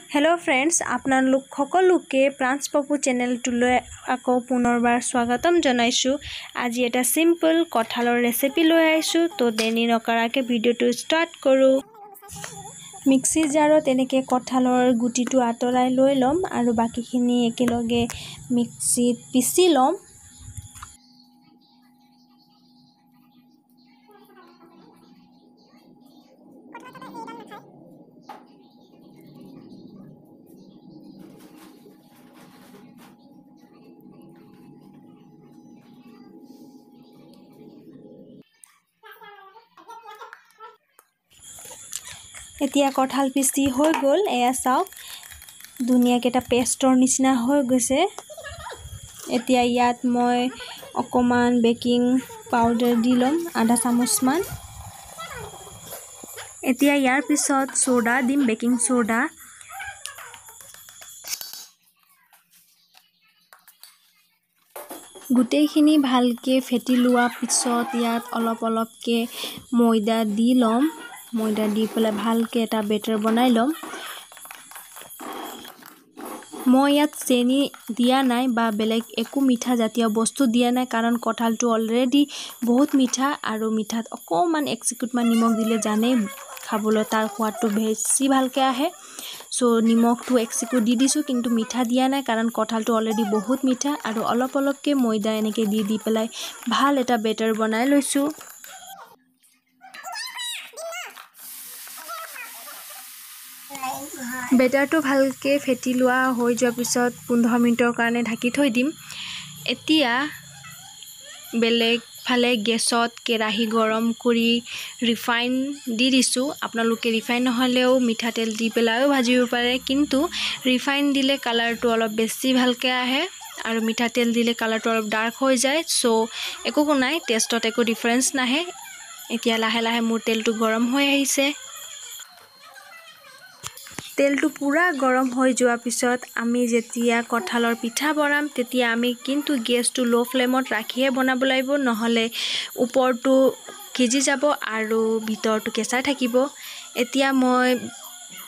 Hello friends आपनालोक सकलोके prawns Pappu चेनेलटुलै आको पुनरबार स्वागतम जनाइछु। आज एटा सिम्पल कठाলৰ रेसिपि লৈ आइछु। तो देनी नकराके भिडिओটো स्टार्ट करू। मिक्सि जारत এনেকে कठाলৰ गुटिটো आतৰাই লৈ লম আৰু বাকিখিনি একেলগে মিক্সিত পিছি লম। এতিয়া কঠাল পিছি হৈ গল। এয়া চাওক ধুনিয়াকে এটা পেষ্টৰ নিচিনা হৈ গৈছে। এতিয়া ইয়াত মই অকমান বেকিং পাউডাৰ দি লম আধা চামুচ মান। এতিয়া ইয়াৰ পিছত সোডা দিম, বেকিং সোডা। গোটেইখিনি ভালকে ফেটি লোৱা পিছত ইয়াত অলপ অলপকে ময়দা দি লম। ময়দা দি পেলাই ভালকে এটা বেটাৰ বনাই লম। মই ইয়াত চেনি দিয়া নাই বা বেলেগ একো মিঠা জাতীয় বস্তু দিয়া নাই, কাৰণ কঠালটো অলৰেডি বহুত মিঠা আৰু মিঠাত অকমান একচিকুটমান নিমখ দিলে জানেই খাবলৈ তাৰ সোৱাদটো বেছি ভালকে আহে। সো নিমখটো একচিকুট দি দিছো, কিন্তু মিঠা দিয়া নাই কাৰণ কঠালটো অলৰেডি বহুত মিঠা। আৰু অলপ অলপকে ময়দা এনেকে দি পেলাই ভাল এটা বেটাৰ বনাই লৈছো। বেটাৰটো ভালকে ফেটি লোৱা হৈ যোৱাৰ পিছত 15 মিনিটৰ কাৰণে ঢাকি থৈ দিম। এতিয়া বেলেগ ফালে গেছত কেৰাহী গৰম কৰি ৰিফাইন দি দিছো। আপোনালোকে ৰিফাইন নহলেও মিঠাতেল দি পেলাইও ভাজিব পাৰে, কিন্তু ৰিফাইন দিলে কালাৰটো অলপ বেছি ভালকে আহে আৰু মিঠাতেল দিলে কালাৰটো অলপ ডাৰ্ক হৈ যায়। সো একো নাই, টেষ্টত একো ডিফাৰেন্স নাহে। এতিয়া লাহে লাহে মোৰ তেলটো গৰম হৈ আহিছে। তেলটো পুৰা গৰম হৈ যোৱাৰ পিছত আমি যেতিয়া কঠালৰ পিঠা বনাম তেতিয়া আমি কিন্তু গেছটো লো ফ্লেমত ৰাখিয়ে বনাব লাগিব, নহলে ওপৰটো সিজি যাব আৰু ভিতৰটো কেঁচা থাকিব। এতিয়া মই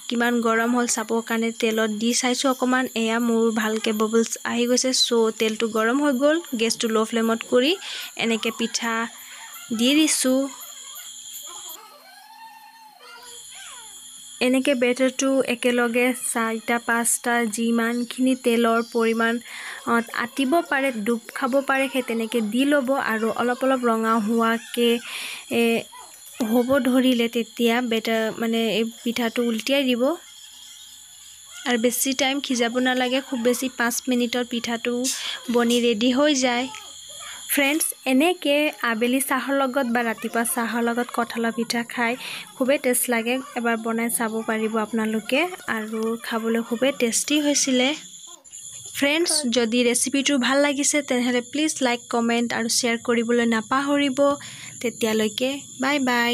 কিমান গৰম হ'ল চাবৰ কাৰণে তেলত দি চাইছো অকমান। এয়া মোৰ ভালকে বাবলছ আহি গৈছে। সো তেলটো গৰম হৈ গ'ল। গেছটো লো ফ্লেমত কৰি এনেকে পিঠা দি দিছো। এনেকে বেটাৰটো একেলগে 4-5টা যিমানখিনি তেলৰ পৰিমাণ আটিব পাৰে, ডুব খাব পাৰে, সেই তেনেকে দি ল'ব। আৰু অলপ অলপ ৰঙা হোৱাকে হ'ব ধৰিলে তেতিয়া বেটাৰ মানে এই পিঠাটো উল্টিয়াই দিব। আৰু বেছি টাইম সিজাব নালাগে, খুব বেছি 5 মিনিটৰ পিঠাটো বনি ৰেডি হৈ যায়। ফ্ৰেন্ডছ, এনেকে আবেলি চাহৰ লগত বা ৰাতিপুৱা চাহৰ লগত কঠালৰ পিঠা খাই খুবেই টেষ্ট লাগে। এবাৰ বনাই চাব পাৰিব আপোনালোকে, আৰু খাবলৈ খুবেই টেষ্টি হৈছিলে। ফ্ৰেন্ডছ, যদি ৰেচিপিটো ভাল লাগিছে তেনেহলে প্লিজ লাইক, কমেন্ট আৰু শ্বেয়াৰ কৰিবলৈ নাপাহৰিব। তেতিয়ালৈকে বাই বাই।